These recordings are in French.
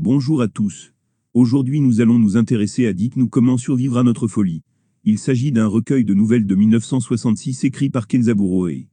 Bonjour à tous. Aujourd'hui nous allons nous intéresser à Dites-nous comment survivre à notre folie. Il s'agit d'un recueil de nouvelles de 1966 écrit par Kenzaburo Oe.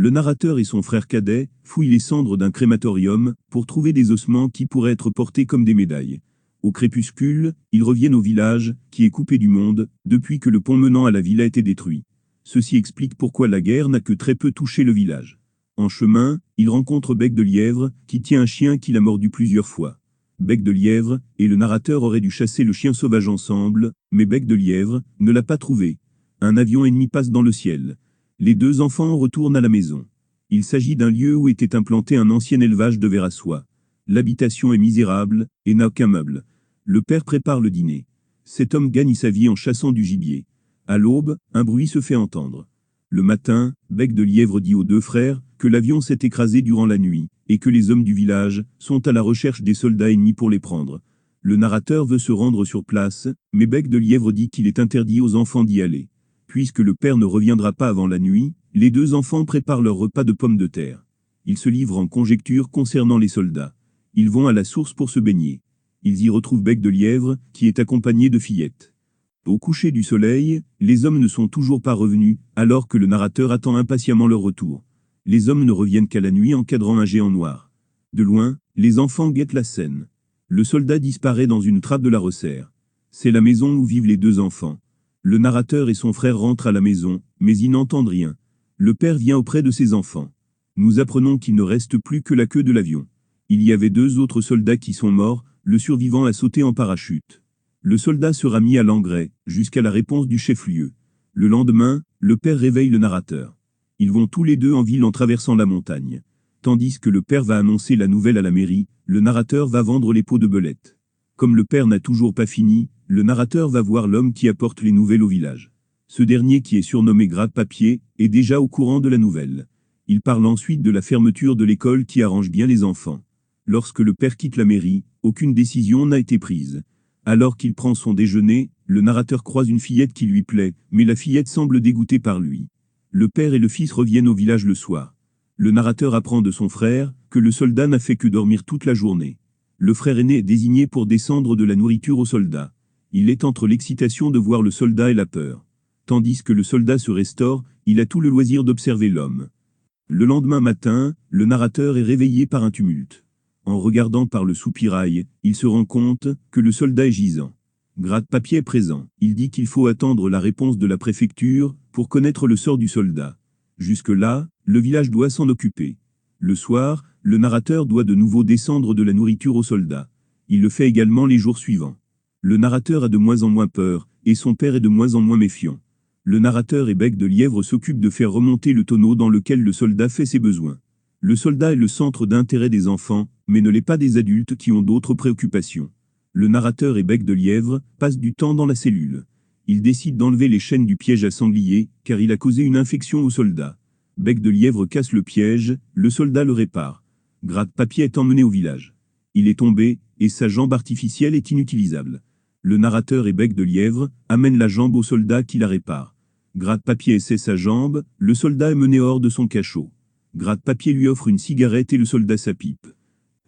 Le narrateur et son frère cadet fouillent les cendres d'un crématorium pour trouver des ossements qui pourraient être portés comme des médailles. Au crépuscule, ils reviennent au village, qui est coupé du monde, depuis que le pont menant à la ville a été détruit. Ceci explique pourquoi la guerre n'a que très peu touché le village. En chemin, ils rencontrent Bec de Lièvre, qui tient un chien qu'il a mordu plusieurs fois. Bec de Lièvre et le narrateur auraient dû chasser le chien sauvage ensemble, mais Bec de Lièvre ne l'a pas trouvé. Un avion ennemi passe dans le ciel. Les deux enfants retournent à la maison. Il s'agit d'un lieu où était implanté un ancien élevage de vers à soie. L'habitation est misérable et n'a aucun meuble. Le père prépare le dîner. Cet homme gagne sa vie en chassant du gibier. À l'aube, un bruit se fait entendre. Le matin, Bec de Lièvre dit aux deux frères que l'avion s'est écrasé durant la nuit et que les hommes du village sont à la recherche des soldats ennemis pour les prendre. Le narrateur veut se rendre sur place, mais Bec de Lièvre dit qu'il est interdit aux enfants d'y aller. Puisque le père ne reviendra pas avant la nuit, les deux enfants préparent leur repas de pommes de terre. Ils se livrent en conjectures concernant les soldats. Ils vont à la source pour se baigner. Ils y retrouvent Bec de Lièvre, qui est accompagné de fillettes. Au coucher du soleil, les hommes ne sont toujours pas revenus, alors que le narrateur attend impatiemment leur retour. Les hommes ne reviennent qu'à la nuit encadrant un géant noir. De loin, les enfants guettent la scène. Le soldat disparaît dans une trappe de la resserre. C'est la maison où vivent les deux enfants. Le narrateur et son frère rentrent à la maison, mais ils n'entendent rien. Le père vient auprès de ses enfants. Nous apprenons qu'il ne reste plus que la queue de l'avion. Il y avait deux autres soldats qui sont morts, le survivant a sauté en parachute. Le soldat sera mis à l'engrais, jusqu'à la réponse du chef-lieu. Le lendemain, le père réveille le narrateur. Ils vont tous les deux en ville en traversant la montagne. Tandis que le père va annoncer la nouvelle à la mairie, le narrateur va vendre les pots de belettes. Comme le père n'a toujours pas fini, le narrateur va voir l'homme qui apporte les nouvelles au village. Ce dernier, qui est surnommé Gratte-Papier, est déjà au courant de la nouvelle. Il parle ensuite de la fermeture de l'école qui arrange bien les enfants. Lorsque le père quitte la mairie, aucune décision n'a été prise. Alors qu'il prend son déjeuner, le narrateur croise une fillette qui lui plaît, mais la fillette semble dégoûtée par lui. Le père et le fils reviennent au village le soir. Le narrateur apprend de son frère que le soldat n'a fait que dormir toute la journée. Le frère aîné est désigné pour descendre de la nourriture au soldat. Il est entre l'excitation de voir le soldat et la peur. Tandis que le soldat se restaure, il a tout le loisir d'observer l'homme. Le lendemain matin, le narrateur est réveillé par un tumulte. En regardant par le soupirail, il se rend compte que le soldat est gisant. Gratte-Papier est présent. Il dit qu'il faut attendre la réponse de la préfecture pour connaître le sort du soldat. Jusque-là, le village doit s'en occuper. Le soir, le narrateur doit de nouveau descendre de la nourriture aux soldats. Il le fait également les jours suivants. Le narrateur a de moins en moins peur, et son père est de moins en moins méfiant. Le narrateur et Bec de Lièvre s'occupent de faire remonter le tonneau dans lequel le soldat fait ses besoins. Le soldat est le centre d'intérêt des enfants, mais ne l'est pas des adultes qui ont d'autres préoccupations. Le narrateur et Bec de Lièvre passent du temps dans la cellule. Il décide d'enlever les chaînes du piège à sanglier, car il a causé une infection au soldat. Bec de Lièvre casse le piège, le soldat le répare. Gratte-Papier est emmené au village. Il est tombé, et sa jambe artificielle est inutilisable. Le narrateur et Bec de Lièvre amènent la jambe au soldat qui la répare. Gratte-Papier essaie sa jambe, le soldat est mené hors de son cachot. Gratte-Papier lui offre une cigarette et le soldat sa pipe.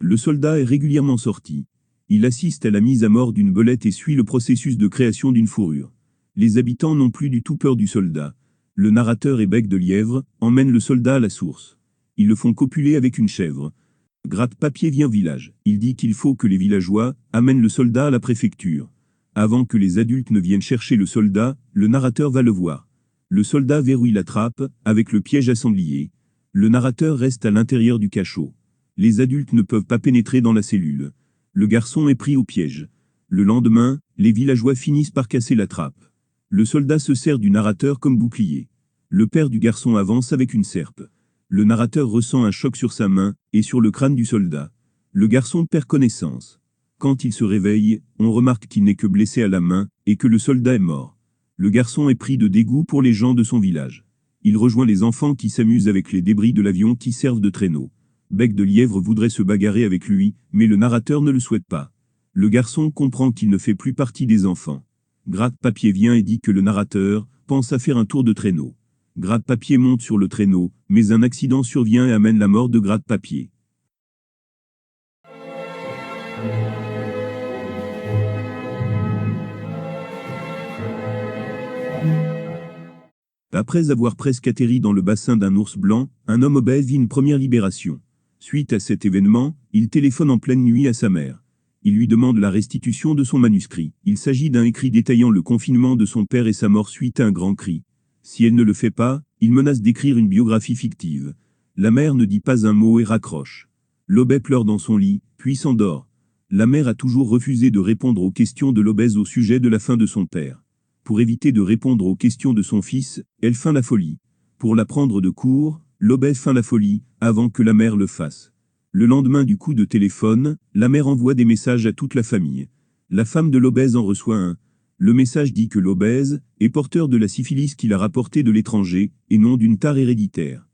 Le soldat est régulièrement sorti. Il assiste à la mise à mort d'une belette et suit le processus de création d'une fourrure. Les habitants n'ont plus du tout peur du soldat. Le narrateur et Bec de Lièvre emmènent le soldat à la source. Ils le font copuler avec une chèvre. Gratte-Papier vient au village. Il dit qu'il faut que les villageois amènent le soldat à la préfecture. Avant que les adultes ne viennent chercher le soldat, le narrateur va le voir. Le soldat verrouille la trappe, avec le piège à sanglier. Le narrateur reste à l'intérieur du cachot. Les adultes ne peuvent pas pénétrer dans la cellule. Le garçon est pris au piège. Le lendemain, les villageois finissent par casser la trappe. Le soldat se sert du narrateur comme bouclier. Le père du garçon avance avec une serpe. Le narrateur ressent un choc sur sa main et sur le crâne du soldat. Le garçon perd connaissance. Quand il se réveille, on remarque qu'il n'est que blessé à la main et que le soldat est mort. Le garçon est pris de dégoût pour les gens de son village. Il rejoint les enfants qui s'amusent avec les débris de l'avion qui servent de traîneau. Bec de Lièvre voudrait se bagarrer avec lui, mais le narrateur ne le souhaite pas. Le garçon comprend qu'il ne fait plus partie des enfants. Gratte-Papier vient et dit que le narrateur pense à faire un tour de traîneau. Gratte-Papier monte sur le traîneau, mais un accident survient et amène la mort de Gratte-Papier. Après avoir presque atterri dans le bassin d'un ours blanc, un homme obèse vit une première libération. Suite à cet événement, il téléphone en pleine nuit à sa mère. Il lui demande la restitution de son manuscrit. Il s'agit d'un écrit détaillant le confinement de son père et sa mort suite à un grand cri. Si elle ne le fait pas, il menace d'écrire une biographie fictive. La mère ne dit pas un mot et raccroche. L'obèse pleure dans son lit, puis s'endort. La mère a toujours refusé de répondre aux questions de l'obèse au sujet de la fin de son père. Pour éviter de répondre aux questions de son fils, elle feint la folie. Pour la prendre de court, l'obèse feint la folie, avant que la mère le fasse. Le lendemain du coup de téléphone, la mère envoie des messages à toute la famille. La femme de l'obèse en reçoit un. Le message dit que l'obèse est porteur de la syphilis qu'il a rapportée de l'étranger, et non d'une tare héréditaire.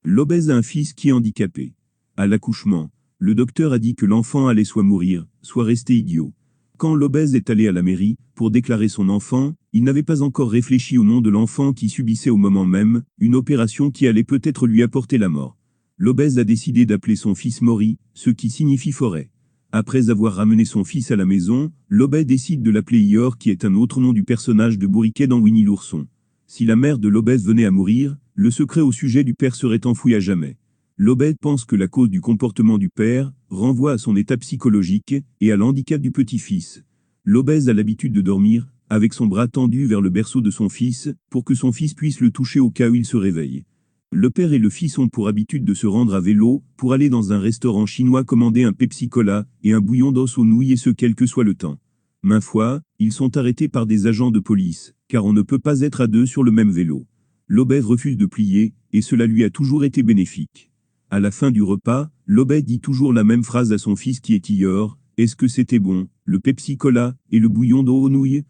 L'obèse a un fils qui est handicapé. À l'accouchement, le docteur a dit que l'enfant allait soit mourir, soit rester idiot. Quand l'obèse est allé à la mairie, pour déclarer son enfant, il n'avait pas encore réfléchi au nom de l'enfant qui subissait au moment même une opération qui allait peut-être lui apporter la mort. L'obèse a décidé d'appeler son fils Maury, ce qui signifie forêt. Après avoir ramené son fils à la maison, l'obèse décide de l'appeler Ior, qui est un autre nom du personnage de Bourriquet dans Winnie l'ourson. Si la mère de l'obèse venait à mourir, le secret au sujet du père serait enfoui à jamais. L'obèse pense que la cause du comportement du père renvoie à son état psychologique et à l'handicap du petit-fils. L'obèse a l'habitude de dormir, avec son bras tendu vers le berceau de son fils, pour que son fils puisse le toucher au cas où il se réveille. Le père et le fils ont pour habitude de se rendre à vélo, pour aller dans un restaurant chinois commander un Pepsi-Cola et un bouillon d'os aux nouilles et ce quel que soit le temps. Maintes fois, ils sont arrêtés par des agents de police, car on ne peut pas être à deux sur le même vélo. L'obèse refuse de plier, et cela lui a toujours été bénéfique. À la fin du repas, l'obèse dit toujours la même phrase à son fils qui est Ior: « Est-ce que c'était bon, le Pepsi-Cola et le bouillon d'eau aux nouilles ?»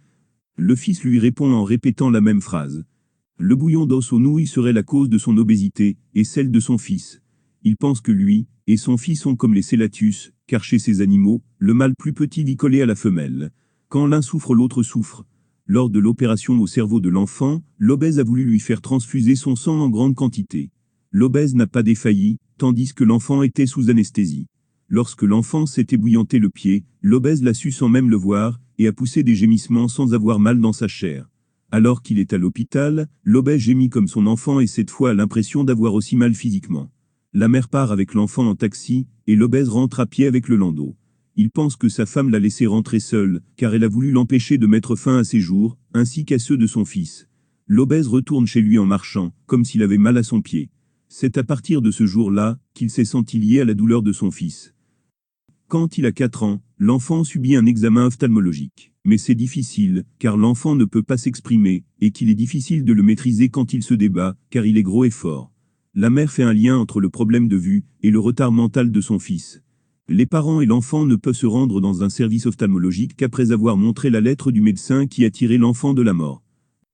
Le fils lui répond en répétant la même phrase. Le bouillon d'os aux nouilles serait la cause de son obésité, et celle de son fils. Il pense que lui et son fils sont comme les Célatus, car chez ces animaux, le mâle plus petit vit collé à la femelle. Quand l'un souffre, l'autre souffre. Lors de l'opération au cerveau de l'enfant, l'obèse a voulu lui faire transfuser son sang en grande quantité. L'obèse n'a pas défailli, tandis que l'enfant était sous anesthésie. Lorsque l'enfant s'est ébouillanté le pied, l'obèse l'a su sans même le voir, et a poussé des gémissements sans avoir mal dans sa chair. Alors qu'il est à l'hôpital, l'obèse gémit comme son enfant et cette fois a l'impression d'avoir aussi mal physiquement. La mère part avec l'enfant en taxi, et l'obèse rentre à pied avec le landau. Il pense que sa femme l'a laissé rentrer seule, car elle a voulu l'empêcher de mettre fin à ses jours, ainsi qu'à ceux de son fils. L'obèse retourne chez lui en marchant, comme s'il avait mal à son pied. C'est à partir de ce jour-là qu'il s'est senti lié à la douleur de son fils. Quand il a 4 ans, l'enfant subit un examen ophtalmologique. Mais c'est difficile, car l'enfant ne peut pas s'exprimer, et qu'il est difficile de le maîtriser quand il se débat, car il est gros et fort. La mère fait un lien entre le problème de vue et le retard mental de son fils. Les parents et l'enfant ne peuvent se rendre dans un service ophtalmologique qu'après avoir montré la lettre du médecin qui a tiré l'enfant de la mort.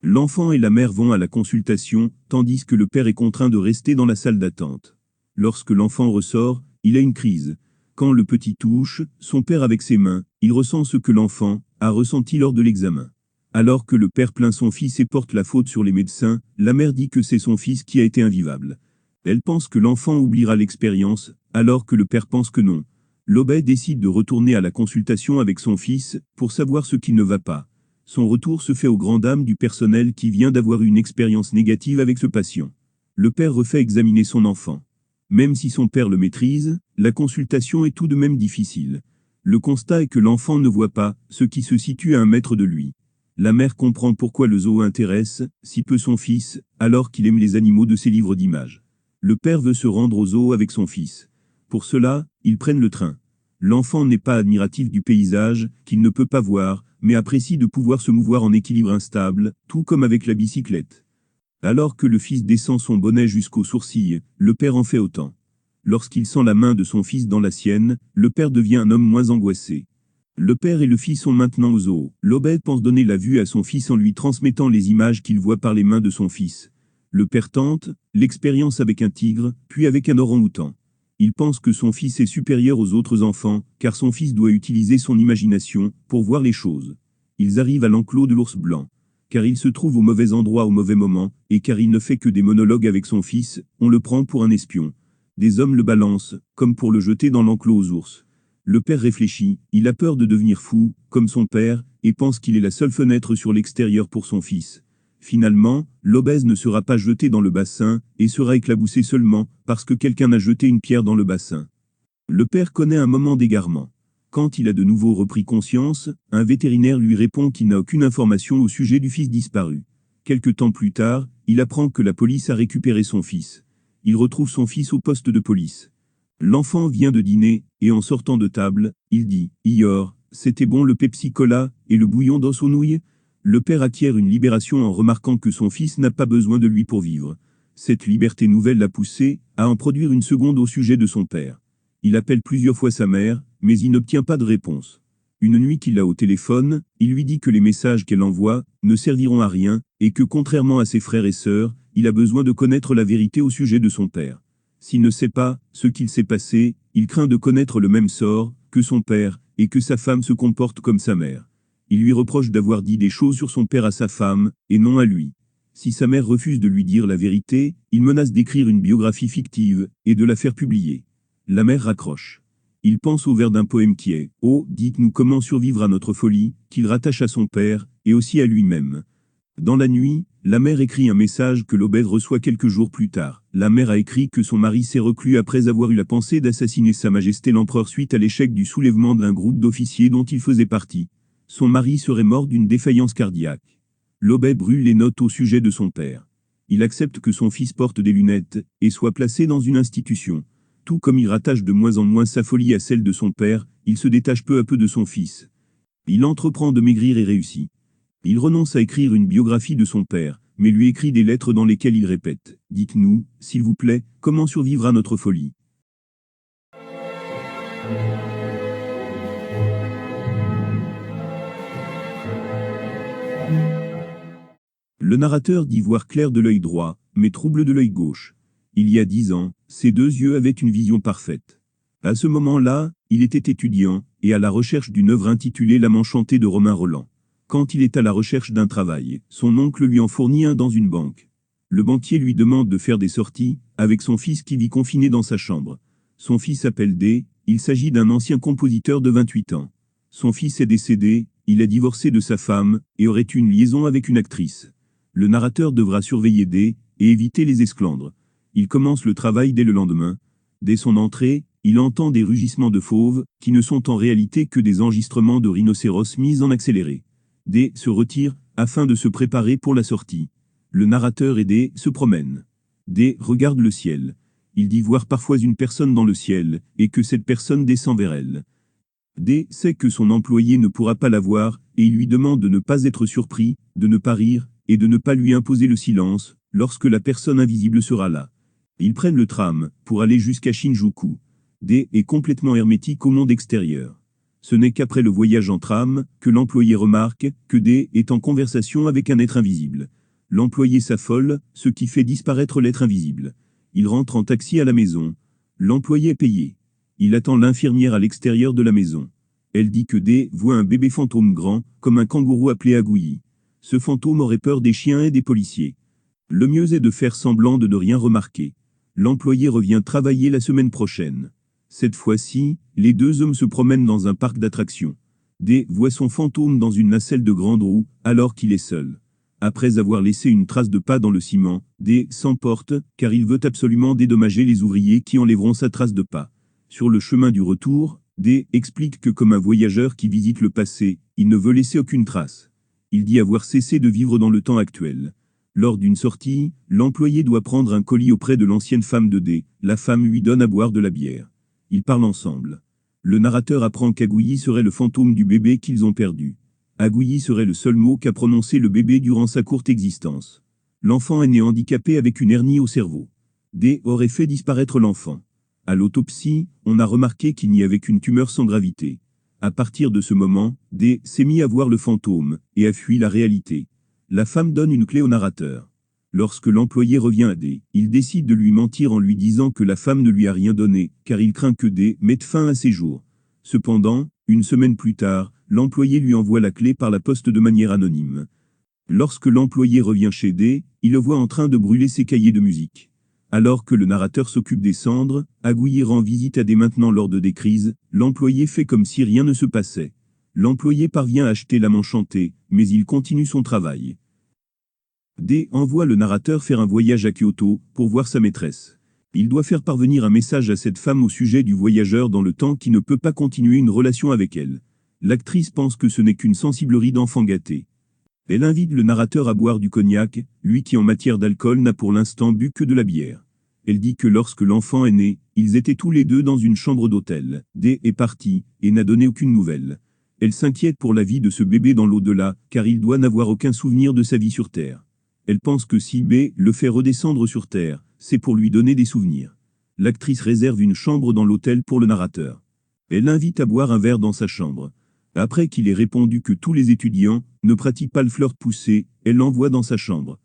L'enfant et la mère vont à la consultation, tandis que le père est contraint de rester dans la salle d'attente. Lorsque l'enfant ressort, il a une crise. Quand le petit touche son père avec ses mains, il ressent ce que l'enfant a ressenti lors de l'examen. Alors que le père plaint son fils et porte la faute sur les médecins, la mère dit que c'est son fils qui a été invivable. Elle pense que l'enfant oubliera l'expérience, alors que le père pense que non. L'obèse décide de retourner à la consultation avec son fils, pour savoir ce qui ne va pas. Son retour se fait aux grandes dames du personnel qui vient d'avoir une expérience négative avec ce patient. Le père refait examiner son enfant. Même si son père le maîtrise, la consultation est tout de même difficile. Le constat est que l'enfant ne voit pas ce qui se situe à 1 mètre de lui. La mère comprend pourquoi le zoo intéresse si peu son fils, alors qu'il aime les animaux de ses livres d'images. Le père veut se rendre au zoo avec son fils. Pour cela, ils prennent le train. L'enfant n'est pas admiratif du paysage, qu'il ne peut pas voir, mais apprécie de pouvoir se mouvoir en équilibre instable, tout comme avec la bicyclette. Alors que le fils descend son bonnet jusqu'aux sourcils, le père en fait autant. Lorsqu'il sent la main de son fils dans la sienne, le père devient un homme moins angoissé. Le père et le fils sont maintenant au zoo. L'Obed pense donner la vue à son fils en lui transmettant les images qu'il voit par les mains de son fils. Le père tente l'expérience avec un tigre, puis avec un orang-outan. Il pense que son fils est supérieur aux autres enfants, car son fils doit utiliser son imagination pour voir les choses. Ils arrivent à l'enclos de l'ours blanc. Car il se trouve au mauvais endroit au mauvais moment, et car il ne fait que des monologues avec son fils, on le prend pour un espion. Des hommes le balancent, comme pour le jeter dans l'enclos aux ours. Le père réfléchit, il a peur de devenir fou, comme son père, et pense qu'il est la seule fenêtre sur l'extérieur pour son fils. Finalement, l'obèse ne sera pas jeté dans le bassin, et sera éclaboussé seulement, parce que quelqu'un a jeté une pierre dans le bassin. Le père connaît un moment d'égarement. Quand il a de nouveau repris conscience, un vétérinaire lui répond qu'il n'a aucune information au sujet du fils disparu. Quelque temps plus tard, il apprend que la police a récupéré son fils. Il retrouve son fils au poste de police. L'enfant vient de dîner, et en sortant de table, il dit « Ior, c'était bon le Pepsi-Cola et le bouillon d'os aux nouilles ?» Le père acquiert une libération en remarquant que son fils n'a pas besoin de lui pour vivre. Cette liberté nouvelle l'a poussé à en produire une seconde au sujet de son père. Il appelle plusieurs fois sa mère, mais il n'obtient pas de réponse. Une nuit qu'il a au téléphone, il lui dit que les messages qu'elle envoie ne serviront à rien, et que contrairement à ses frères et sœurs, il a besoin de connaître la vérité au sujet de son père. S'il ne sait pas ce qu'il s'est passé, il craint de connaître le même sort que son père, et que sa femme se comporte comme sa mère. Il lui reproche d'avoir dit des choses sur son père à sa femme, et non à lui. Si sa mère refuse de lui dire la vérité, il menace d'écrire une biographie fictive, et de la faire publier. La mère raccroche. Il pense au vers d'un poème qui est « Oh, dites-nous comment survivre à notre folie », qu'il rattache à son père, et aussi à lui-même. Dans la nuit, la mère écrit un message que l'Obed reçoit quelques jours plus tard. La mère a écrit que son mari s'est reclus après avoir eu la pensée d'assassiner Sa Majesté l'Empereur suite à l'échec du soulèvement d'un groupe d'officiers dont il faisait partie. Son mari serait mort d'une défaillance cardiaque. L'Obed brûle les notes au sujet de son père. Il accepte que son fils porte des lunettes et soit placé dans une institution. Tout comme il rattache de moins en moins sa folie à celle de son père, il se détache peu à peu de son fils. Il entreprend de maigrir et réussit. Il renonce à écrire une biographie de son père, mais lui écrit des lettres dans lesquelles il répète « Dites-nous, s'il vous plaît, comment survivre à notre folie ?» Le narrateur dit voir clair de l'œil droit, mais trouble de l'œil gauche. Il y a 10 ans, ses deux yeux avaient une vision parfaite. À ce moment-là, il était étudiant, et à la recherche d'une œuvre intitulée L'âme enchantée de Romain Rolland. Quand il est à la recherche d'un travail, son oncle lui en fournit un dans une banque. Le banquier lui demande de faire des sorties, avec son fils qui vit confiné dans sa chambre. Son fils s'appelle D, il s'agit d'un ancien compositeur de 28 ans. Son fils est décédé, il a divorcé de sa femme, et aurait eu une liaison avec une actrice. Le narrateur devra surveiller D, et éviter les esclandres. Il commence le travail dès le lendemain. Dès son entrée, il entend des rugissements de fauves, qui ne sont en réalité que des enregistrements de rhinocéros mis en accéléré. D se retire, afin de se préparer pour la sortie. Le narrateur et D se promènent. D regarde le ciel. Il dit voir parfois une personne dans le ciel, et que cette personne descend vers elle. D sait que son employé ne pourra pas la voir, et il lui demande de ne pas être surpris, de ne pas rire, et de ne pas lui imposer le silence, lorsque la personne invisible sera là. Ils prennent le tram, pour aller jusqu'à Shinjuku. D est complètement hermétique au monde extérieur. Ce n'est qu'après le voyage en tram, que l'employé remarque, que D est en conversation avec un être invisible. L'employé s'affole, ce qui fait disparaître l'être invisible. Il rentre en taxi à la maison. L'employé est payé. Il attend l'infirmière à l'extérieur de la maison. Elle dit que D voit un bébé fantôme grand, comme un kangourou appelé Agouyi. Ce fantôme aurait peur des chiens et des policiers. Le mieux est de faire semblant de ne rien remarquer. L'employé revient travailler la semaine prochaine. Cette fois-ci, les deux hommes se promènent dans un parc d'attractions. D voit son fantôme dans une nacelle de grande roue, alors qu'il est seul. Après avoir laissé une trace de pas dans le ciment, D s'emporte, car il veut absolument dédommager les ouvriers qui enlèveront sa trace de pas. Sur le chemin du retour, D explique que comme un voyageur qui visite le passé, il ne veut laisser aucune trace. Il dit avoir cessé de vivre dans le temps actuel. Lors d'une sortie, l'employé doit prendre un colis auprès de l'ancienne femme de D. La femme lui donne à boire de la bière. Ils parlent ensemble. Le narrateur apprend qu'Agouyi serait le fantôme du bébé qu'ils ont perdu. Agouyi serait le seul mot qu'a prononcé le bébé durant sa courte existence. L'enfant est né handicapé avec une hernie au cerveau. D aurait fait disparaître l'enfant. À l'autopsie, on a remarqué qu'il n'y avait qu'une tumeur sans gravité. À partir de ce moment, D s'est mis à voir le fantôme, et a fui la réalité. La femme donne une clé au narrateur. Lorsque l'employé revient à D, il décide de lui mentir en lui disant que la femme ne lui a rien donné, car il craint que D mette fin à ses jours. Cependant, une semaine plus tard, l'employé lui envoie la clé par la poste de manière anonyme. Lorsque l'employé revient chez D, il le voit en train de brûler ses cahiers de musique. Alors que le narrateur s'occupe des cendres, Agouyi rend visite à D maintenant lors de des crises, l'employé fait comme si rien ne se passait. L'employé parvient à acheter l'âme enchantée, mais il continue son travail. D envoie le narrateur faire un voyage à Kyoto pour voir sa maîtresse. Il doit faire parvenir un message à cette femme au sujet du voyageur dans le temps qui ne peut pas continuer une relation avec elle. L'actrice pense que ce n'est qu'une sensiblerie d'enfant gâté. Elle invite le narrateur à boire du cognac, lui qui en matière d'alcool n'a pour l'instant bu que de la bière. Elle dit que lorsque l'enfant est né, ils étaient tous les deux dans une chambre d'hôtel. D est parti, et n'a donné aucune nouvelle. Elle s'inquiète pour la vie de ce bébé dans l'au-delà, car il doit n'avoir aucun souvenir de sa vie sur Terre. Elle pense que si B le fait redescendre sur Terre, c'est pour lui donner des souvenirs. L'actrice réserve une chambre dans l'hôtel pour le narrateur. Elle l'invite à boire un verre dans sa chambre. Après qu'il ait répondu que tous les étudiants ne pratiquent pas le flirt poussé, elle l'envoie dans sa chambre.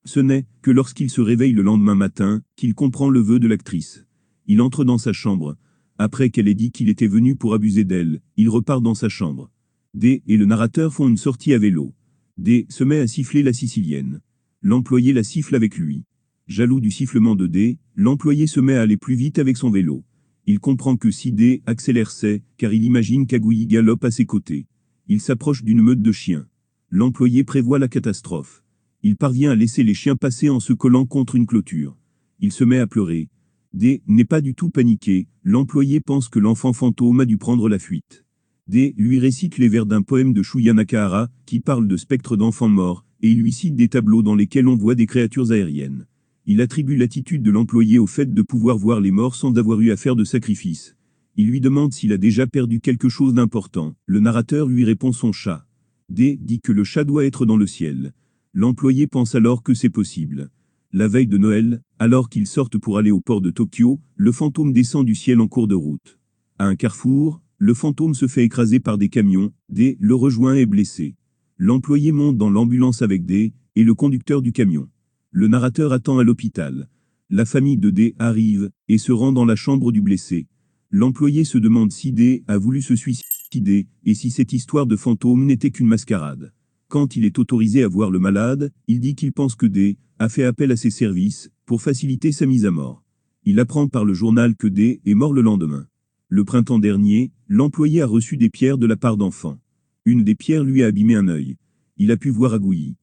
Ce n'est que lorsqu'il se réveille le lendemain matin qu'il comprend le vœu de l'actrice. Il entre dans sa chambre. Après qu'elle ait dit qu'il était venu pour abuser d'elle, il repart dans sa chambre. D et le narrateur font une sortie à vélo. D se met à siffler la sicilienne. L'employé la siffle avec lui. Jaloux du sifflement de D, l'employé se met à aller plus vite avec son vélo. Il comprend que si D accélère c'est, car il imagine qu'Agouyi galope à ses côtés. Il s'approche d'une meute de chiens. L'employé prévoit la catastrophe. Il parvient à laisser les chiens passer en se collant contre une clôture. Il se met à pleurer. D n'est pas du tout paniqué, l'employé pense que l'enfant fantôme a dû prendre la fuite. D lui récite les vers d'un poème de Shuya Nakahara, qui parle de spectres d'enfants morts, et il lui cite des tableaux dans lesquels on voit des créatures aériennes. Il attribue l'attitude de l'employé au fait de pouvoir voir les morts sans avoir eu à faire de sacrifice. Il lui demande s'il a déjà perdu quelque chose d'important. Le narrateur lui répond son chat. D dit que le chat doit être dans le ciel. L'employé pense alors que c'est possible. La veille de Noël, alors qu'ils sortent pour aller au port de Tokyo, le fantôme descend du ciel en cours de route. À un carrefour, le fantôme se fait écraser par des camions. D le rejoint et est blessé. L'employé monte dans l'ambulance avec D et le conducteur du camion. Le narrateur attend à l'hôpital. La famille de D arrive et se rend dans la chambre du blessé. L'employé se demande si D a voulu se suicider et si cette histoire de fantôme n'était qu'une mascarade. Quand il est autorisé à voir le malade, il dit qu'il pense que D a fait appel à ses services pour faciliter sa mise à mort. Il apprend par le journal que D est mort le lendemain. Le printemps dernier, l'employé a reçu des pierres de la part d'enfants. Une des pierres lui a abîmé un œil. Il a pu voir Agouyi.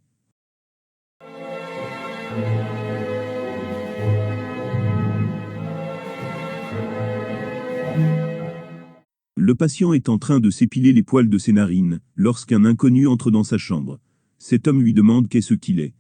Le patient est en train de s'épiler les poils de ses narines, lorsqu'un inconnu entre dans sa chambre. Cet homme lui demande qu'est-ce qu'il est.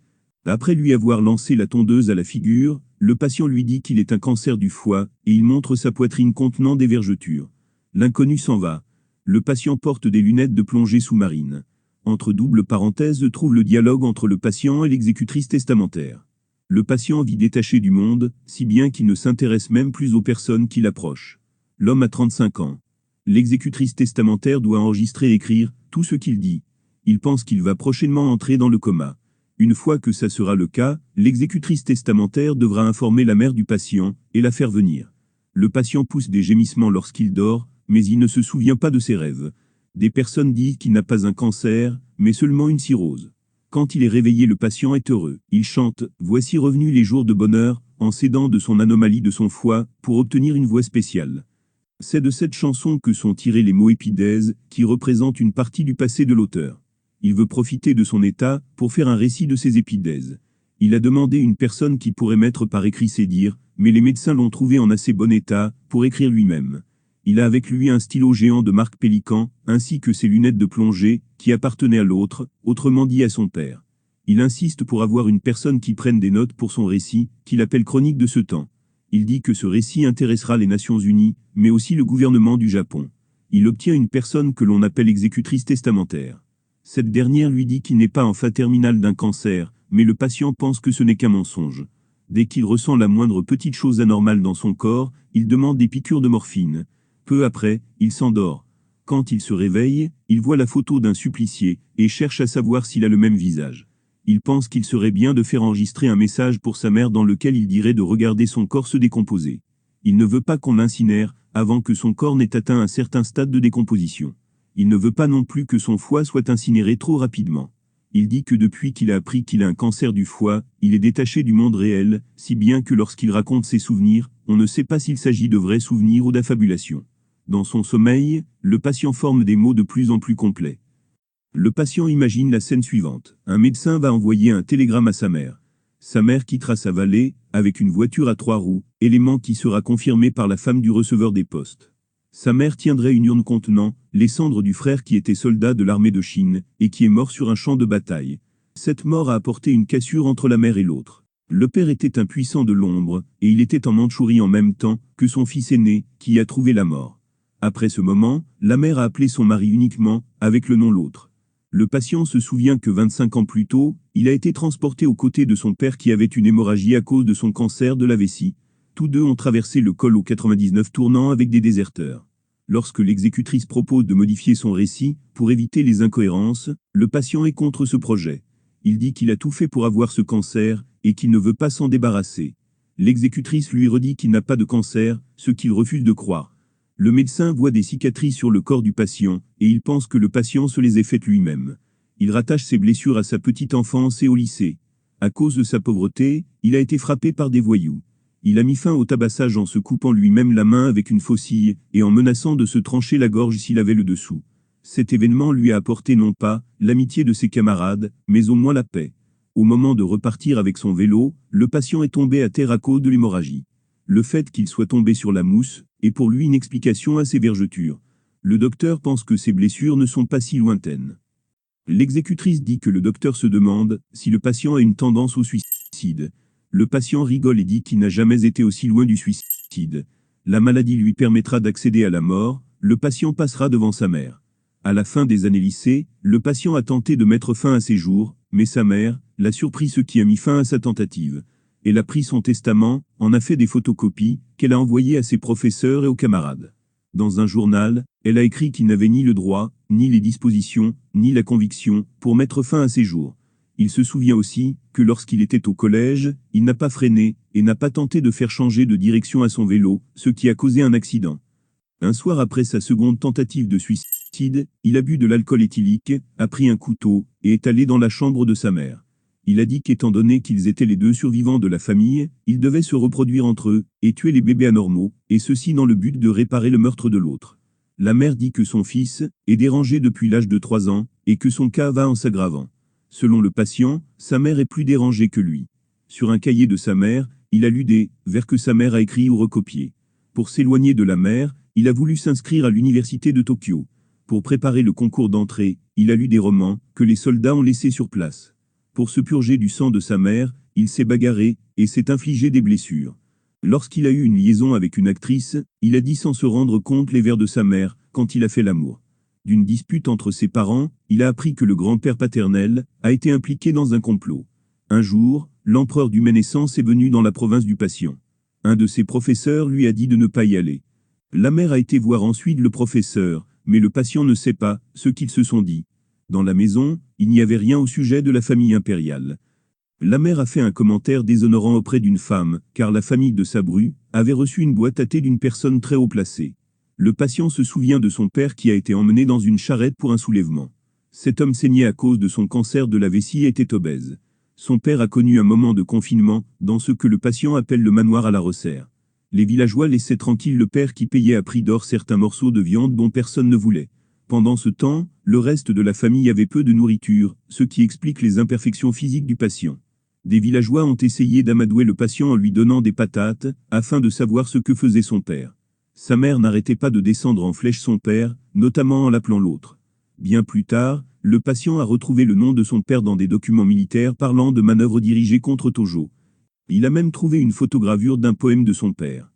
Après lui avoir lancé la tondeuse à la figure, le patient lui dit qu'il est un cancer du foie, et il montre sa poitrine contenant des vergetures. L'inconnu s'en va. Le patient porte des lunettes de plongée sous-marine. Entre doubles parenthèses trouve le dialogue entre le patient et l'exécutrice testamentaire. Le patient vit détaché du monde, si bien qu'il ne s'intéresse même plus aux personnes qui l'approchent. L'homme a 35 ans. L'exécutrice testamentaire doit enregistrer et écrire tout ce qu'il dit. Il pense qu'il va prochainement entrer dans le coma. Une fois que ça sera le cas, l'exécutrice testamentaire devra informer la mère du patient et la faire venir. Le patient pousse des gémissements lorsqu'il dort, mais il ne se souvient pas de ses rêves. Des personnes disent qu'il n'a pas un cancer, mais seulement une cirrhose. Quand il est réveillé, le patient est heureux. Il chante « Voici revenus les jours de bonheur » en s'aidant de son anomalie de son foie pour obtenir une voix spéciale. C'est de cette chanson que sont tirés les mots épidèses, qui représentent une partie du passé de l'auteur. Il veut profiter de son état pour faire un récit de ses épidèses. Il a demandé une personne qui pourrait mettre par écrit ses dires, mais les médecins l'ont trouvé en assez bon état pour écrire lui-même. Il a avec lui un stylo géant de marque Pélican, ainsi que ses lunettes de plongée, qui appartenaient à l'autre, autrement dit à son père. Il insiste pour avoir une personne qui prenne des notes pour son récit, qu'il appelle Chronique de ce temps. Il dit que ce récit intéressera les Nations Unies, mais aussi le gouvernement du Japon. Il obtient une personne que l'on appelle exécutrice testamentaire. Cette dernière lui dit qu'il n'est pas en phase terminale d'un cancer, mais le patient pense que ce n'est qu'un mensonge. Dès qu'il ressent la moindre petite chose anormale dans son corps, il demande des piqûres de morphine. Peu après, il s'endort. Quand il se réveille, il voit la photo d'un supplicié, et cherche à savoir s'il a le même visage. Il pense qu'il serait bien de faire enregistrer un message pour sa mère dans lequel il dirait de regarder son corps se décomposer. Il ne veut pas qu'on l'incinère, avant que son corps n'ait atteint un certain stade de décomposition. Il ne veut pas non plus que son foie soit incinéré trop rapidement. Il dit que depuis qu'il a appris qu'il a un cancer du foie, il est détaché du monde réel, si bien que lorsqu'il raconte ses souvenirs, on ne sait pas s'il s'agit de vrais souvenirs ou d'affabulation. Dans son sommeil, le patient forme des mots de plus en plus complets. Le patient imagine la scène suivante. Un médecin va envoyer un télégramme à sa mère. Sa mère quittera sa vallée, avec une voiture à 3 roues, élément qui sera confirmé par la femme du receveur des postes. Sa mère tiendrait une urne contenant les cendres du frère qui était soldat de l'armée de Chine, et qui est mort sur un champ de bataille. Cette mort a apporté une cassure entre la mère et l'autre. Le père était un puissant de l'ombre, et il était en Mandchourie en même temps que son fils aîné, qui a trouvé la mort. Après ce moment, la mère a appelé son mari uniquement, avec le nom l'autre. Le patient se souvient que 25 ans plus tôt, il a été transporté aux côtés de son père qui avait une hémorragie à cause de son cancer de la vessie. Tous deux ont traversé le col au 99 tournant avec des déserteurs. Lorsque l'exécutrice propose de modifier son récit, pour éviter les incohérences, le patient est contre ce projet. Il dit qu'il a tout fait pour avoir ce cancer, et qu'il ne veut pas s'en débarrasser. L'exécutrice lui redit qu'il n'a pas de cancer, ce qu'il refuse de croire. Le médecin voit des cicatrices sur le corps du patient, et il pense que le patient se les ait faites lui-même. Il rattache ses blessures à sa petite enfance et au lycée. À cause de sa pauvreté, il a été frappé par des voyous. Il a mis fin au tabassage en se coupant lui-même la main avec une faucille, et en menaçant de se trancher la gorge s'il avait le dessous. Cet événement lui a apporté non pas l'amitié de ses camarades, mais au moins la paix. Au moment de repartir avec son vélo, le patient est tombé à terre à cause de l'hémorragie. Le fait qu'il soit tombé sur la mousse est pour lui une explication à ses vergetures. Le docteur pense que ses blessures ne sont pas si lointaines. L'exécutrice dit que le docteur se demande si le patient a une tendance au suicide. Le patient rigole et dit qu'il n'a jamais été aussi loin du suicide. La maladie lui permettra d'accéder à la mort, le patient passera devant sa mère. À la fin des années lycée, le patient a tenté de mettre fin à ses jours, mais sa mère l'a surpris, ce qui a mis fin à sa tentative. Elle a pris son testament, en a fait des photocopies, qu'elle a envoyées à ses professeurs et aux camarades. Dans un journal, elle a écrit qu'il n'avait ni le droit, ni les dispositions, ni la conviction, pour mettre fin à ses jours. Il se souvient aussi que lorsqu'il était au collège, il n'a pas freiné, et n'a pas tenté de faire changer de direction à son vélo, ce qui a causé un accident. Un soir après sa seconde tentative de suicide, il a bu de l'alcool éthylique, a pris un couteau, et est allé dans la chambre de sa mère. Il a dit qu'étant donné qu'ils étaient les deux survivants de la famille, ils devaient se reproduire entre eux, et tuer les bébés anormaux, et ceci dans le but de réparer le meurtre de l'autre. La mère dit que son fils est dérangé depuis l'âge de 3 ans, et que son cas va en s'aggravant. Selon le patient, sa mère est plus dérangée que lui. Sur un cahier de sa mère, il a lu des vers que sa mère a écrits ou recopiés. Pour s'éloigner de la mère, il a voulu s'inscrire à l'université de Tokyo. Pour préparer le concours d'entrée, il a lu des romans que les soldats ont laissés sur place. Pour se purger du sang de sa mère, il s'est bagarré et s'est infligé des blessures. Lorsqu'il a eu une liaison avec une actrice, il a dit sans se rendre compte les vers de sa mère, quand il a fait l'amour. D'une dispute entre ses parents, il a appris que le grand-père paternel a été impliqué dans un complot. Un jour, l'empereur du Ménécence est venu dans la province du patient. Un de ses professeurs lui a dit de ne pas y aller. La mère a été voir ensuite le professeur, mais le patient ne sait pas ce qu'ils se sont dit. Dans la maison, il n'y avait rien au sujet de la famille impériale. La mère a fait un commentaire déshonorant auprès d'une femme, car la famille de Sabru avait reçu une boîte à thé d'une personne très haut placée. Le patient se souvient de son père qui a été emmené dans une charrette pour un soulèvement. Cet homme saignait à cause de son cancer de la vessie et était obèse. Son père a connu un moment de confinement, dans ce que le patient appelle le manoir à la Resserre. Les villageois laissaient tranquille le père qui payait à prix d'or certains morceaux de viande dont personne ne voulait. Pendant ce temps, le reste de la famille avait peu de nourriture, ce qui explique les imperfections physiques du patient. Des villageois ont essayé d'amadouer le patient en lui donnant des patates, afin de savoir ce que faisait son père. Sa mère n'arrêtait pas de descendre en flèche son père, notamment en l'appelant l'autre. Bien plus tard, le patient a retrouvé le nom de son père dans des documents militaires parlant de manœuvres dirigées contre Tojo. Il a même trouvé une photogravure d'un poème de son père.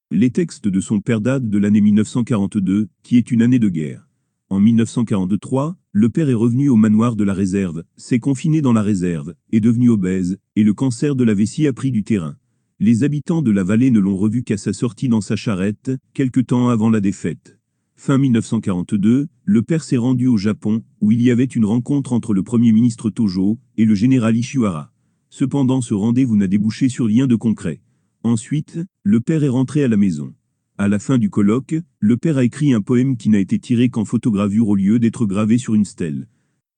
Les textes de son père datent de l'année 1942, qui est une année de guerre. En 1943, le père est revenu au manoir de la réserve, s'est confiné dans la réserve, est devenu obèse, et le cancer de la vessie a pris du terrain. Les habitants de la vallée ne l'ont revu qu'à sa sortie dans sa charrette, quelque temps avant la défaite. Fin 1942, le père s'est rendu au Japon, où il y avait une rencontre entre le Premier ministre Tojo et le général Ishiwara. Cependant, ce rendez-vous n'a débouché sur rien de concret. Ensuite, le père est rentré à la maison. À la fin du colloque, le père a écrit un poème qui n'a été tiré qu'en photogravure au lieu d'être gravé sur une stèle.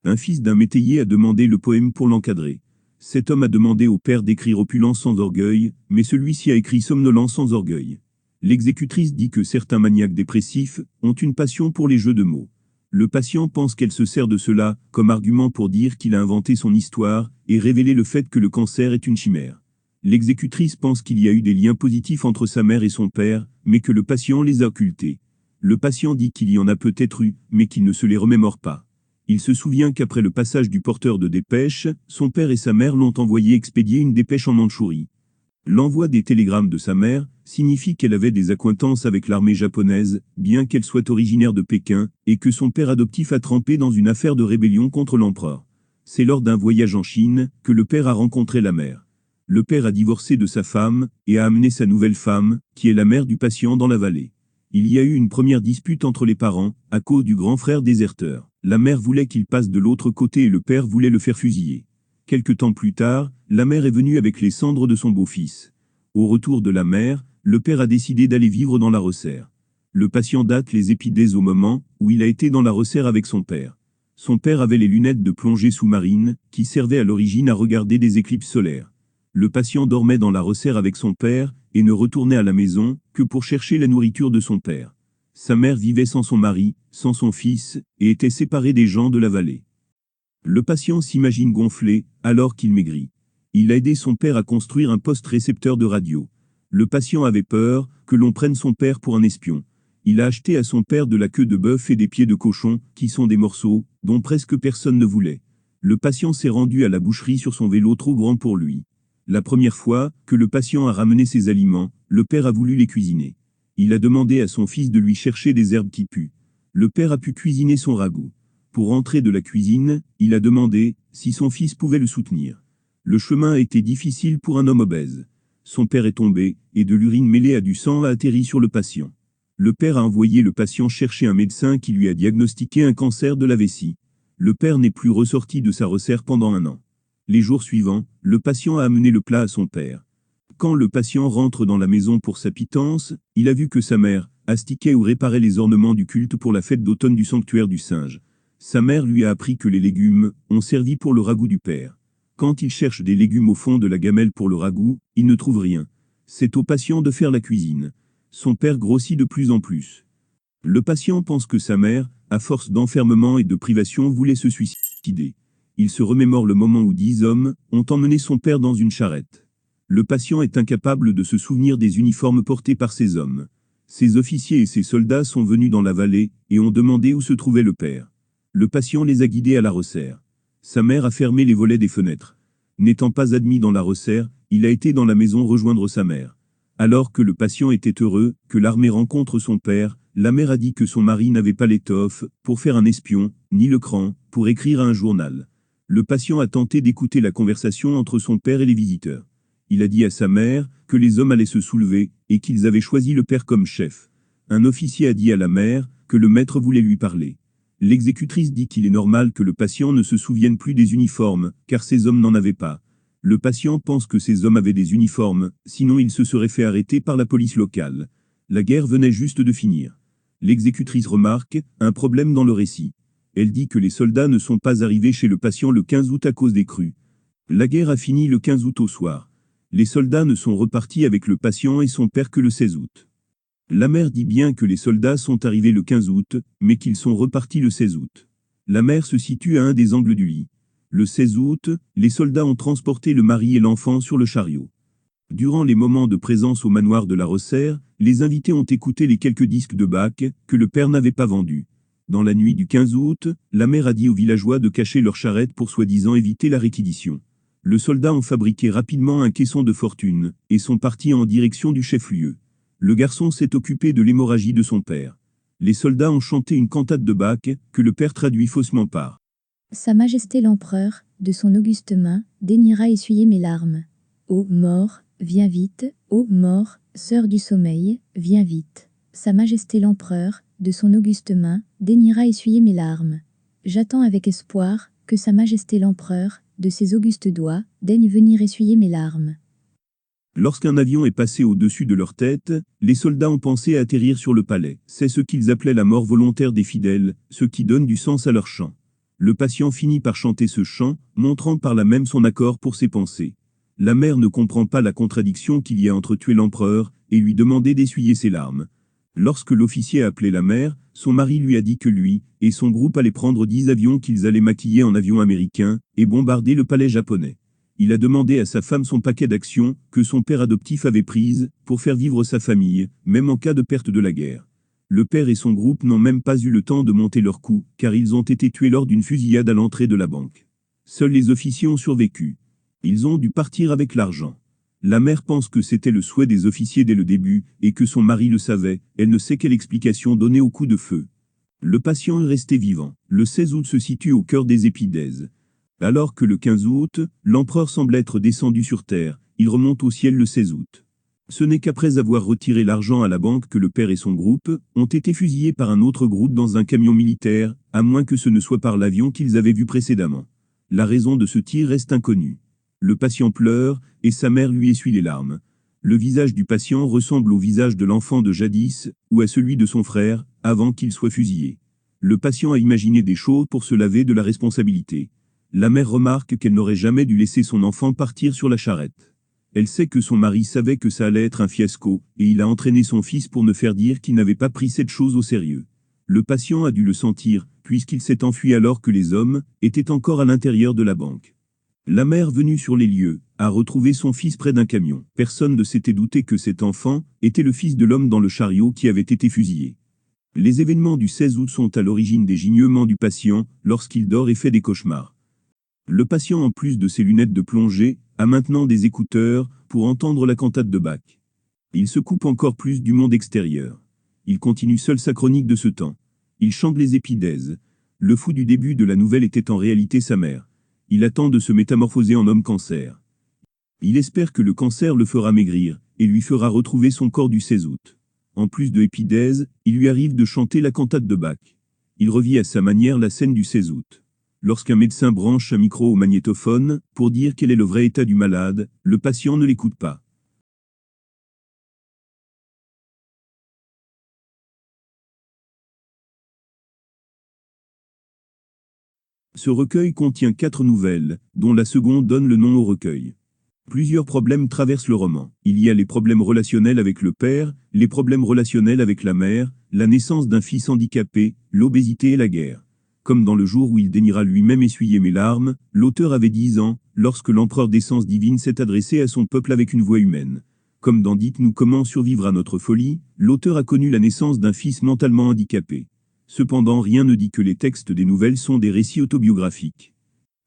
Un fils d'un métayer a demandé le poème pour l'encadrer. Cet homme a demandé au père d'écrire opulence sans orgueil, mais celui-ci a écrit somnolence sans orgueil. L'exécutrice dit que certains maniaques dépressifs ont une passion pour les jeux de mots. Le patient pense qu'elle se sert de cela comme argument pour dire qu'il a inventé son histoire et révéler le fait que le cancer est une chimère. L'exécutrice pense qu'il y a eu des liens positifs entre sa mère et son père, mais que le patient les a occultés. Le patient dit qu'il y en a peut-être eu, mais qu'il ne se les remémore pas. Il se souvient qu'après le passage du porteur de dépêche, son père et sa mère l'ont envoyé expédier une dépêche en Mandchourie. L'envoi des télégrammes de sa mère signifie qu'elle avait des accointances avec l'armée japonaise, bien qu'elle soit originaire de Pékin, et que son père adoptif a trempé dans une affaire de rébellion contre l'empereur. C'est lors d'un voyage en Chine que le père a rencontré la mère. Le père a divorcé de sa femme et a amené sa nouvelle femme, qui est la mère du patient, dans la vallée. Il y a eu une première dispute entre les parents, à cause du grand frère déserteur. La mère voulait qu'il passe de l'autre côté et le père voulait le faire fusiller. Quelque temps plus tard, la mère est venue avec les cendres de son beau-fils. Au retour de la mère, le père a décidé d'aller vivre dans la Rosère. Le patient date les épidées au moment où il a été dans la Rosère avec son père. Son père avait les lunettes de plongée sous-marine, qui servaient à l'origine à regarder des éclipses solaires. Le patient dormait dans la Rosère avec son père, et ne retournait à la maison que pour chercher la nourriture de son père. Sa mère vivait sans son mari, sans son fils, et était séparée des gens de la vallée. Le patient s'imagine gonflé, alors qu'il maigrit. Il a aidé son père à construire un poste récepteur de radio. Le patient avait peur que l'on prenne son père pour un espion. Il a acheté à son père de la queue de bœuf et des pieds de cochon, qui sont des morceaux dont presque personne ne voulait. Le patient s'est rendu à la boucherie sur son vélo trop grand pour lui. La première fois que le patient a ramené ses aliments, le père a voulu les cuisiner. Il a demandé à son fils de lui chercher des herbes qui puent. Le père a pu cuisiner son ragoût. Pour rentrer de la cuisine, il a demandé si son fils pouvait le soutenir. Le chemin a été difficile pour un homme obèse. Son père est tombé, et de l'urine mêlée à du sang a atterri sur le patient. Le père a envoyé le patient chercher un médecin qui lui a diagnostiqué un cancer de la vessie. Le père n'est plus ressorti de sa Rosère pendant 1 an. Les jours suivants, le patient a amené le plat à son père. Quand le patient rentre dans la maison pour sa pitance, il a vu que sa mère astiquait ou réparait les ornements du culte pour la fête d'automne du sanctuaire du singe. Sa mère lui a appris que les légumes ont servi pour le ragoût du père. Quand il cherche des légumes au fond de la gamelle pour le ragoût, il ne trouve rien. C'est au patient de faire la cuisine. Son père grossit de plus en plus. Le patient pense que sa mère, à force d'enfermement et de privation, voulait se suicider. Il se remémore le moment où 10 hommes ont emmené son père dans une charrette. Le patient est incapable de se souvenir des uniformes portés par ces hommes. Ces officiers et ces soldats sont venus dans la vallée et ont demandé où se trouvait le père. Le patient les a guidés à la Rosère. Sa mère a fermé les volets des fenêtres. N'étant pas admis dans la Rosère, il a été dans la maison rejoindre sa mère. Alors que le patient était heureux que l'armée rencontre son père, la mère a dit que son mari n'avait pas l'étoffe pour faire un espion, ni le cran pour écrire à un journal. Le patient a tenté d'écouter la conversation entre son père et les visiteurs. Il a dit à sa mère que les hommes allaient se soulever et qu'ils avaient choisi le père comme chef. Un officier a dit à la mère que le maître voulait lui parler. L'exécutrice dit qu'il est normal que le patient ne se souvienne plus des uniformes, car ces hommes n'en avaient pas. Le patient pense que ces hommes avaient des uniformes, sinon il se serait fait arrêter par la police locale. La guerre venait juste de finir. L'exécutrice remarque un problème dans le récit. Elle dit que les soldats ne sont pas arrivés chez le patient le 15 août à cause des crues. La guerre a fini le 15 août au soir. Les soldats ne sont repartis avec le patient et son père que le 16 août. La mère dit bien que les soldats sont arrivés le 15 août, mais qu'ils sont repartis le 16 août. La mère se situe à un des angles du lit. Le 16 août, les soldats ont transporté le mari et l'enfant sur le chariot. Durant les moments de présence au manoir de la Rosère, les invités ont écouté les quelques disques de Bach que le père n'avait pas vendus. Dans la nuit du 15 août, la mère a dit aux villageois de cacher leur charrette pour soi-disant éviter la réquisition. Les soldats ont fabriqué rapidement un caisson de fortune et sont partis en direction du chef-lieu. Le garçon s'est occupé de l'hémorragie de son père. Les soldats ont chanté une cantate de Bach que le père traduit faussement par Sa Majesté l'Empereur, de son auguste main, daignera essuyer mes larmes. Ô mort, viens vite, ô mort, sœur du sommeil, viens vite. Sa Majesté l'Empereur, de son auguste main, daignera essuyer mes larmes. J'attends avec espoir que Sa Majesté l'Empereur, de ses augustes doigts, daigne venir essuyer mes larmes. Lorsqu'un avion est passé au-dessus de leur tête, les soldats ont pensé à atterrir sur le palais. C'est ce qu'ils appelaient la mort volontaire des fidèles, ce qui donne du sens à leur chant. Le patient finit par chanter ce chant, montrant par là même son accord pour ses pensées. La mère ne comprend pas la contradiction qu'il y a entre tuer l'empereur et lui demander d'essuyer ses larmes. Lorsque l'officier a appelé la mère, son mari lui a dit que lui et son groupe allaient prendre 10 avions qu'ils allaient maquiller en avions américains et bombarder le palais japonais. Il a demandé à sa femme son paquet d'actions que son père adoptif avait prises pour faire vivre sa famille, même en cas de perte de la guerre. Le père et son groupe n'ont même pas eu le temps de monter leur coup, car ils ont été tués lors d'une fusillade à l'entrée de la banque. Seuls les officiers ont survécu. Ils ont dû partir avec l'argent. La mère pense que c'était le souhait des officiers dès le début, et que son mari le savait, elle ne sait quelle explication donner au coup de feu. Le patient est resté vivant. Le 16 août se situe au cœur des épidèses. Alors que le 15 août, l'empereur semble être descendu sur terre, il remonte au ciel le 16 août. Ce n'est qu'après avoir retiré l'argent à la banque que le père et son groupe ont été fusillés par un autre groupe dans un camion militaire, à moins que ce ne soit par l'avion qu'ils avaient vu précédemment. La raison de ce tir reste inconnue. Le patient pleure, et sa mère lui essuie les larmes. Le visage du patient ressemble au visage de l'enfant de jadis, ou à celui de son frère, avant qu'il soit fusillé. Le patient a imaginé des choses pour se laver de la responsabilité. La mère remarque qu'elle n'aurait jamais dû laisser son enfant partir sur la charrette. Elle sait que son mari savait que ça allait être un fiasco, et il a entraîné son fils pour ne faire dire qu'il n'avait pas pris cette chose au sérieux. Le patient a dû le sentir, puisqu'il s'est enfui alors que les hommes étaient encore à l'intérieur de la banque. La mère venue sur les lieux a retrouvé son fils près d'un camion. Personne ne s'était douté que cet enfant était le fils de l'homme dans le chariot qui avait été fusillé. Les événements du 16 août sont à l'origine des gignements du patient lorsqu'il dort et fait des cauchemars. Le patient, en plus de ses lunettes de plongée, a maintenant des écouteurs pour entendre la cantate de Bach. Il se coupe encore plus du monde extérieur. Il continue seul sa chronique de ce temps. Il chante les épidèses. Le fou du début de la nouvelle était en réalité sa mère. Il attend de se métamorphoser en homme cancer. Il espère que le cancer le fera maigrir et lui fera retrouver son corps du 16 août. En plus de épidèse, il lui arrive de chanter la cantate de Bach. Il revit à sa manière la scène du 16 août. Lorsqu'un médecin branche un micro au magnétophone pour dire quel est le vrai état du malade, le patient ne l'écoute pas. Ce recueil contient 4 nouvelles, dont la seconde donne le nom au recueil. Plusieurs problèmes traversent le roman. Il y a les problèmes relationnels avec le père, les problèmes relationnels avec la mère, la naissance d'un fils handicapé, l'obésité et la guerre. Comme dans le jour où il daignera lui-même essuyer mes larmes, l'auteur avait 10 ans, lorsque l'empereur d'essence divine s'est adressé à son peuple avec une voix humaine. Comme dans Dites-nous comment survivre à notre folie, l'auteur a connu la naissance d'un fils mentalement handicapé. Cependant, rien ne dit que les textes des nouvelles sont des récits autobiographiques.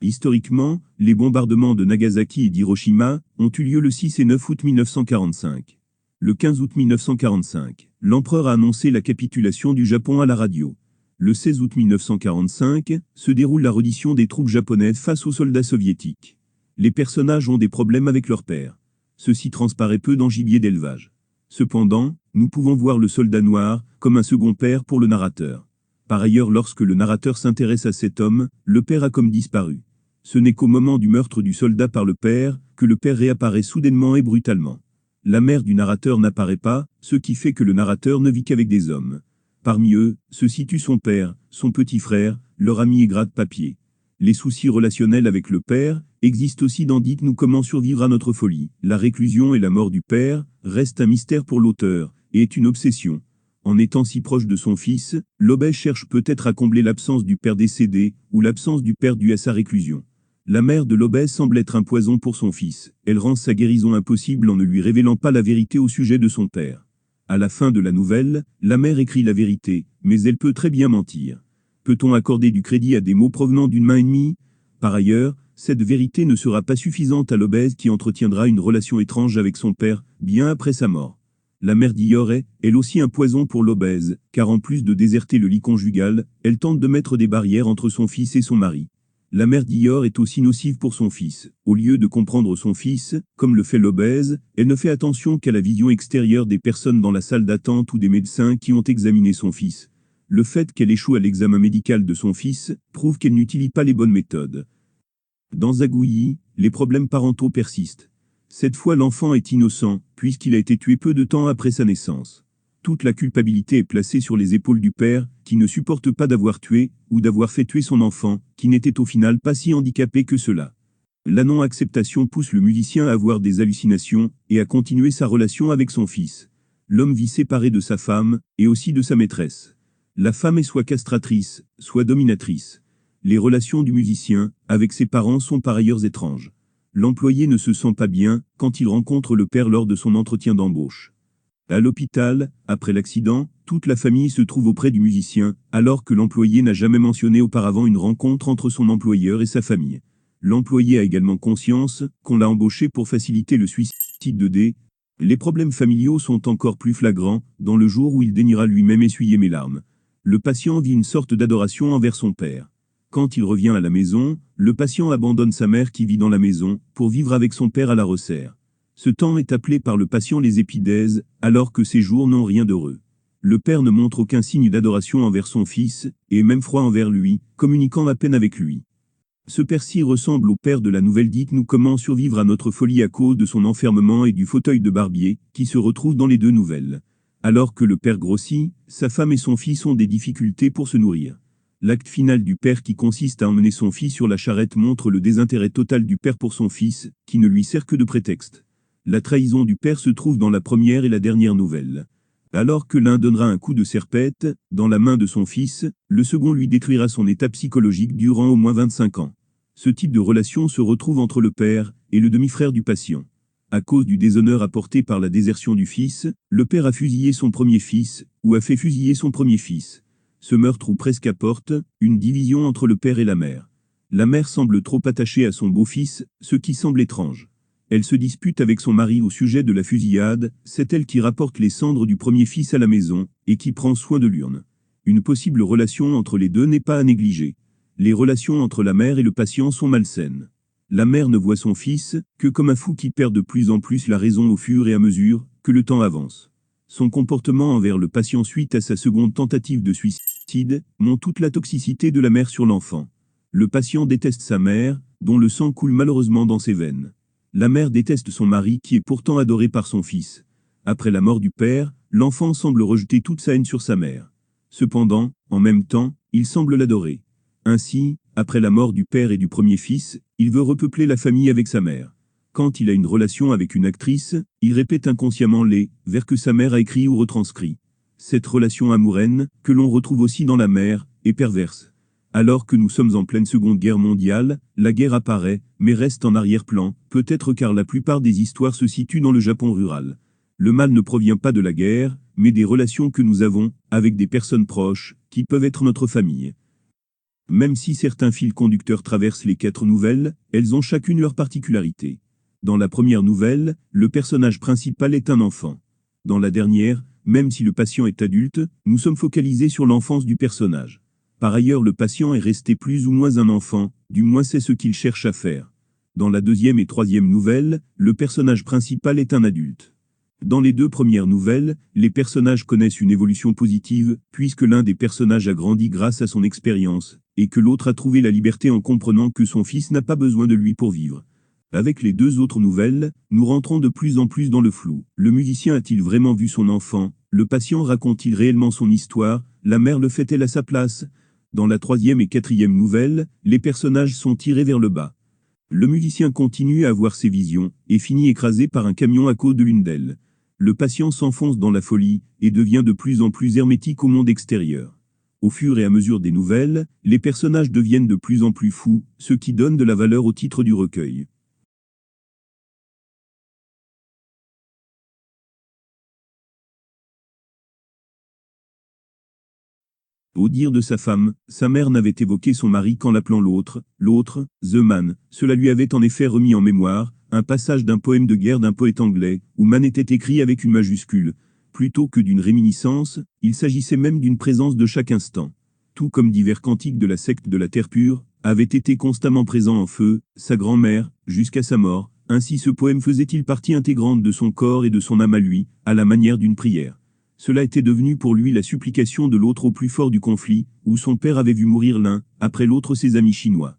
Historiquement, les bombardements de Nagasaki et d'Hiroshima ont eu lieu le 6 et 9 août 1945. Le 15 août 1945, l'empereur a annoncé la capitulation du Japon à la radio. Le 16 août 1945, se déroule la reddition des troupes japonaises face aux soldats soviétiques. Les personnages ont des problèmes avec leur père. Ceci transparaît peu dans Gibier d'élevage. Cependant, nous pouvons voir le soldat noir comme un second père pour le narrateur. Par ailleurs, lorsque le narrateur s'intéresse à cet homme, le père a comme disparu. Ce n'est qu'au moment du meurtre du soldat par le père que le père réapparaît soudainement et brutalement. La mère du narrateur n'apparaît pas, ce qui fait que le narrateur ne vit qu'avec des hommes. Parmi eux, se situe son père, son petit frère, leur ami et gratte-papier. Les soucis relationnels avec le père existent aussi dans Dites-nous comment survivre à notre folie. La réclusion et la mort du père restent un mystère pour l'auteur, et est une obsession. En étant si proche de son fils, l'obèse cherche peut-être à combler l'absence du père décédé, ou l'absence du père due à sa réclusion. La mère de l'obèse semble être un poison pour son fils. Elle rend sa guérison impossible en ne lui révélant pas la vérité au sujet de son père. À la fin de la nouvelle, la mère écrit la vérité, mais elle peut très bien mentir. Peut-on accorder du crédit à des mots provenant d'une main ennemie? Par ailleurs, cette vérité ne sera pas suffisante à l'obèse qui entretiendra une relation étrange avec son père, bien après sa mort. La mère d'Ior est, elle aussi, un poison pour l'obèse, car en plus de déserter le lit conjugal, elle tente de mettre des barrières entre son fils et son mari. La mère d'Ior est aussi nocive pour son fils. Au lieu de comprendre son fils, comme le fait l'obèse, elle ne fait attention qu'à la vision extérieure des personnes dans la salle d'attente ou des médecins qui ont examiné son fils. Le fait qu'elle échoue à l'examen médical de son fils prouve qu'elle n'utilise pas les bonnes méthodes. Dans Zagouilly, les problèmes parentaux persistent. Cette fois, l'enfant est innocent, puisqu'il a été tué peu de temps après sa naissance. Toute la culpabilité est placée sur les épaules du père, qui ne supporte pas d'avoir tué, ou d'avoir fait tuer son enfant, qui n'était au final pas si handicapé que cela. La non-acceptation pousse le musicien à avoir des hallucinations, et à continuer sa relation avec son fils. L'homme vit séparé de sa femme, et aussi de sa maîtresse. La femme est soit castratrice, soit dominatrice. Les relations du musicien, avec ses parents sont par ailleurs étranges. L'employé ne se sent pas bien, quand il rencontre le père lors de son entretien d'embauche. À l'hôpital, après l'accident, toute la famille se trouve auprès du musicien, alors que l'employé n'a jamais mentionné auparavant une rencontre entre son employeur et sa famille. L'employé a également conscience qu'on l'a embauché pour faciliter le suicide de D. Les problèmes familiaux sont encore plus flagrants, dans le jour où il daignera lui-même essuyer mes larmes. Le patient vit une sorte d'adoration envers son père. Quand il revient à la maison, le patient abandonne sa mère qui vit dans la maison, pour vivre avec son père à la Resserre. Ce temps est appelé par le patient les épidèses, alors que ces jours n'ont rien d'heureux. Le père ne montre aucun signe d'adoration envers son fils, et même froid envers lui, communiquant à peine avec lui. Ce père-ci ressemble au père de la nouvelle Dites-nous comment survivre à notre folie à cause de son enfermement et du fauteuil de barbier, qui se retrouve dans les deux nouvelles. Alors que le père grossit, sa femme et son fils ont des difficultés pour se nourrir. L'acte final du père qui consiste à emmener son fils sur la charrette montre le désintérêt total du père pour son fils, qui ne lui sert que de prétexte. La trahison du père se trouve dans la première et la dernière nouvelle. Alors que l'un donnera un coup de serpette, dans la main de son fils, le second lui détruira son état psychologique durant au moins 25 ans. Ce type de relation se retrouve entre le père et le demi-frère du patient. À cause du déshonneur apporté par la désertion du fils, le père a fusillé son premier fils, ou a fait fusiller son premier fils. Ce meurtre ou presque apporte une division entre le père et la mère. La mère semble trop attachée à son beau-fils, ce qui semble étrange. Elle se dispute avec son mari au sujet de la fusillade, c'est elle qui rapporte les cendres du premier fils à la maison, et qui prend soin de l'urne. Une possible relation entre les deux n'est pas à négliger. Les relations entre la mère et le patient sont malsaines. La mère ne voit son fils que comme un fou qui perd de plus en plus la raison au fur et à mesure que le temps avance. Son comportement envers le patient suite à sa seconde tentative de suicide montre toute la toxicité de la mère sur l'enfant. Le patient déteste sa mère, dont le sang coule malheureusement dans ses veines. La mère déteste son mari qui est pourtant adoré par son fils. Après la mort du père, l'enfant semble rejeter toute sa haine sur sa mère. Cependant, en même temps, il semble l'adorer. Ainsi, après la mort du père et du premier fils, il veut repeupler la famille avec sa mère. Quand il a une relation avec une actrice, il répète inconsciemment les vers que sa mère a écrits ou retranscrits. Cette relation amoureuse, que l'on retrouve aussi dans la mère, est perverse. Alors que nous sommes en pleine Seconde Guerre mondiale, la guerre apparaît, mais reste en arrière-plan, peut-être car la plupart des histoires se situent dans le Japon rural. Le mal ne provient pas de la guerre, mais des relations que nous avons avec des personnes proches, qui peuvent être notre famille. Même si certains fils conducteurs traversent les 4 nouvelles, elles ont chacune leur particularité. Dans la première nouvelle, le personnage principal est un enfant. Dans la dernière, même si le patient est adulte, nous sommes focalisés sur l'enfance du personnage. Par ailleurs, le patient est resté plus ou moins un enfant, du moins c'est ce qu'il cherche à faire. Dans la deuxième et troisième nouvelle, le personnage principal est un adulte. Dans les 2 premières nouvelles, les personnages connaissent une évolution positive, puisque l'un des personnages a grandi grâce à son expérience, et que l'autre a trouvé la liberté en comprenant que son fils n'a pas besoin de lui pour vivre. Avec les 2 autres nouvelles, nous rentrons de plus en plus dans le flou. Le musicien a-t-il vraiment vu son enfant? Le patient raconte-t-il réellement son histoire? La mère le fait-elle à sa place? Dans la 3e et 4e nouvelle, les personnages sont tirés vers le bas. Le musicien continue à avoir ses visions, et finit écrasé par un camion à cause de l'une d'elles. Le patient s'enfonce dans la folie, et devient de plus en plus hermétique au monde extérieur. Au fur et à mesure des nouvelles, les personnages deviennent de plus en plus fous, ce qui donne de la valeur au titre du recueil. Au dire de sa femme, sa mère n'avait évoqué son mari qu'en l'appelant l'autre, The Man. Cela lui avait en effet remis en mémoire un passage d'un poème de guerre d'un poète anglais, où Man était écrit avec une majuscule. Plutôt que d'une réminiscence, il s'agissait même d'une présence de chaque instant. Tout comme divers cantiques de la secte de la Terre pure, avaient été constamment présents en feu, sa grand-mère, jusqu'à sa mort, ainsi ce poème faisait-il partie intégrante de son corps et de son âme à lui, à la manière d'une prière. Cela était devenu pour lui la supplication de l'autre au plus fort du conflit, où son père avait vu mourir l'un, après l'autre ses amis chinois.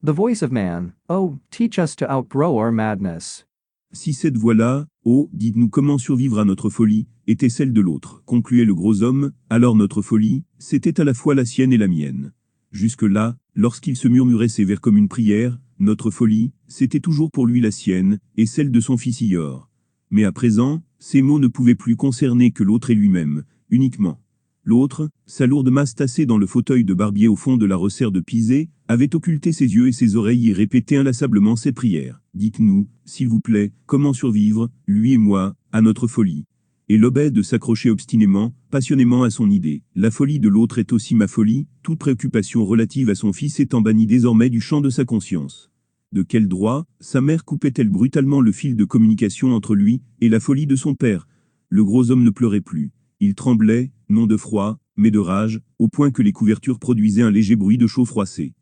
The voice of man, oh, teach us to outgrow our madness. Si cette voix-là, oh, dites-nous comment survivre à notre folie, était celle de l'autre, concluait le gros homme, alors notre folie, c'était à la fois la sienne et la mienne. Jusque-là, lorsqu'il se murmurait ces vers comme une prière, notre folie, c'était toujours pour lui la sienne, et celle de son fils Ior. Mais à présent, ces mots ne pouvaient plus concerner que l'autre et lui-même, uniquement. L'autre, sa lourde masse tassée dans le fauteuil de barbier au fond de la resserre de Pizé, avait occulté ses yeux et ses oreilles et répétait inlassablement ses prières. Dites-nous, s'il vous plaît, comment survivre, lui et moi, à notre folie. Et l'Obède s'accrochait obstinément, passionnément à son idée. La folie de l'autre est aussi ma folie, toute préoccupation relative à son fils étant bannie désormais du champ de sa conscience. De quel droit, sa mère coupait-elle brutalement le fil de communication entre lui et la folie de son père? Le gros homme ne pleurait plus. Il tremblait, non de froid, mais de rage, au point que les couvertures produisaient un léger bruit de chaud froissé.